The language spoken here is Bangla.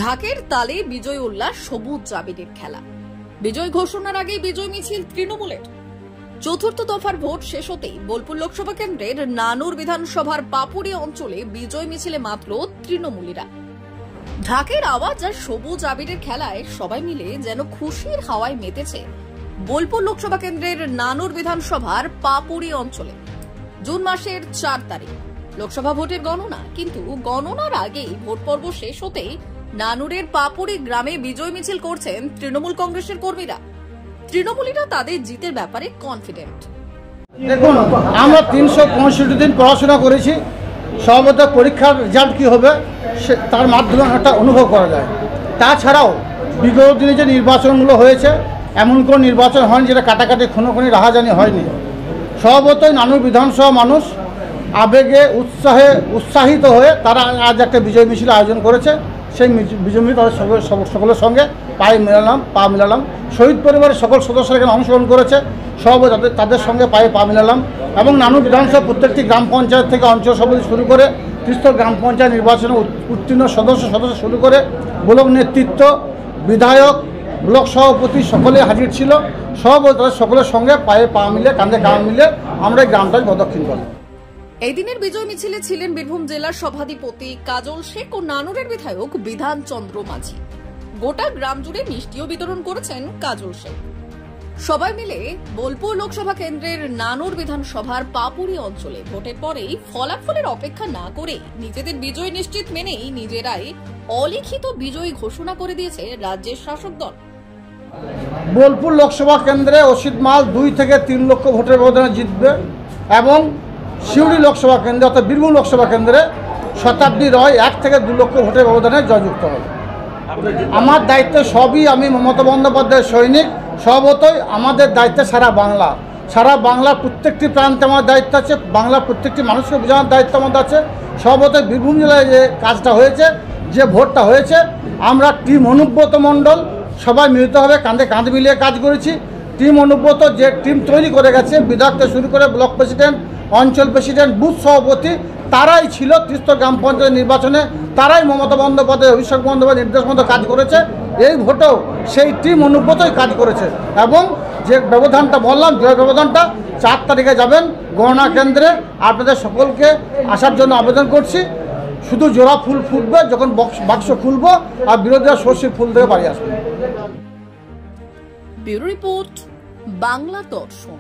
ঢাকের তালে বিজয় উল্লাস সবুজ জাবিরের খেলা। বিজয় ঘোষণার আগে বিজয় মিছিল তৃণমূলের। চতুর্থ দফার ভোট শেষ হতেই বোলপুর লোকসভা কেন্দ্রের নানুর বিধানসভার পাপুড়ি অঞ্চলে বিজয় মিছিলে মাত্র তৃণমূলীরা। ঢাকের আওয়াজ আর সবুজ আবিরের খেলায় সবাই মিলে যেন খুশির হাওয়ায় মেতেছে বোলপুর লোকসভা কেন্দ্রের নানুর বিধানসভার পাপুড়ি অঞ্চলে। জুন মাসের 4 তারিখ লোকসভা ভোটের গণনা, কিন্তু গণনার আগেই ভোট পর্ব শেষ হতেই নানুরের পাপুড়ি গ্রামে বিজয় মিছিল করছেন তৃণমূল কংগ্রেসের কর্মীরা। তৃণমূলীরা তাদের জিতের ব্যাপারে কনফিডেন্ট। দেখুন, আমরা 365 দিন পড়াশোনা করেছি, সর্বদা পরীক্ষার রেজাল্ট কী হবে তার মাধ্যমে একটা অনুভব করা যায়। তাছাড়াও বিগত দিনে যে নির্বাচনগুলো হয়েছে, এমন কোনো নির্বাচন হয়নি যেটা কাটাকাটি খুনোখুনি রাহাজানি হয়নি। সর্বতই নানুর বিধানসভা মানুষ আবেগে উৎসাহিত হয়ে তারা আজ একটা বিজয় মিছিল আয়োজন করেছে। সেই বিজয় মিছিল তাদের সকলের সঙ্গে পা মিলালাম। শহীদ পরিবারের সকল সদস্যরা এখানে অংশগ্রহণ করেছে, সব তাদের সঙ্গে পা মিলালাম। এবং নানুর বিধানসভা প্রত্যেকটি গ্রাম পঞ্চায়েত থেকে অঞ্চল সভাপতি শুরু করে ত্রিস্তর গ্রাম পঞ্চায়েত নির্বাচনে উত্তীর্ণ সদস্য শুরু করে ব্লক নেতৃত্ব, বিধায়ক, ব্লক সভাপতি সকলে হাজির ছিল। তাদের সকলের সঙ্গে পা মিলে কাঁধে কাঁধ মিলে আমরা এই গ্রামটাকে প্রদক্ষিণ করলাম। এই দিনের বিজয় মিছিলে ছিলেন বীরভূম জেলার সভাধিপতি কাজল শেখ ও নানুরের বিধায়ক বিধান চন্দ্র মাঝি। গোটা গ্রাম জুড়ে মিষ্টিও বিতরণ করেছেন কাজল শেখ। সবাই মিলে বোলপুর লোকসভা কেন্দ্রের নানুর বিধানসভার পাপুড়ি অঞ্চলে ভোটের পরেই ফলাফলের অপেক্ষা না করে নিজেদের বিজয় নিশ্চিত মেনেই নিজেরাই অলিখিত বিজয়ী ঘোষণা করে দিয়েছে রাজ্যের শাসক দল। বোলপুর লোকসভা কেন্দ্রে অসিত মাল 2 থেকে 3 লক্ষ ভোটের ব্যবধানে জিতবে এবং সিউড়ি লোকসভা কেন্দ্রে অর্থাৎ বীরভূম লোকসভা কেন্দ্রে শতাব্দী রয় 1 থেকে 2 লক্ষ ভোটের ব্যবধানে জয়যুক্ত হবে। আমার দায়িত্ব সবই, আমি মমতা বন্দ্যোপাধ্যায়ের সৈনিক। সর্বতই আমাদের দায়িত্বে সারা বাংলার প্রত্যেকটি প্রান্তে আমার দায়িত্ব আছে, বাংলার প্রত্যেকটি মানুষকে বোঝানোর দায়িত্ব আমাদের আছে। সর্বতই বীরভূম জেলায় যে কাজটা হয়েছে, যে ভোটটা হয়েছে, আমরা টিম অনুব্রত মণ্ডল সবাই মিলিতভাবে কাঁধে কাঁধ মিলিয়ে কাজ করেছি। টিম অনুব্রত যে টিম তৈরি করে গেছে, বিধায়ক থেকে শুরু করে ব্লক প্রেসিডেন্ট, অঞ্চল প্রেসিডেন্ট, বুথ সভাপতি, তারাই ছিল ত্রিস্তর গ্রাম পঞ্চায়েত নির্বাচনে, তারাই মমতা বন্দ্যোপাধ্যায়, অভিষেক বন্দ্যোপাধ্যায় নির্দেশ মতো কাজ করেছে। এই ভোটেও সেই টিম অনুব্রতই কাজ করেছে এবং যে ব্যবধানটা বললাম, জয় ব্যবধানটা 4 তারিখে যাবেন গণনা কেন্দ্রে। আপনাদের সকলকে আসার জন্য আবেদন করছি। শুধু জোড়া ফুল ফুটবে যখন বাক্স খুলবো, আর বিরোধীরা সর্ষের ফুল থেকে বাড়ি আসবে। ব্যুরো রিপোর্ট, বাংলা দর্শন।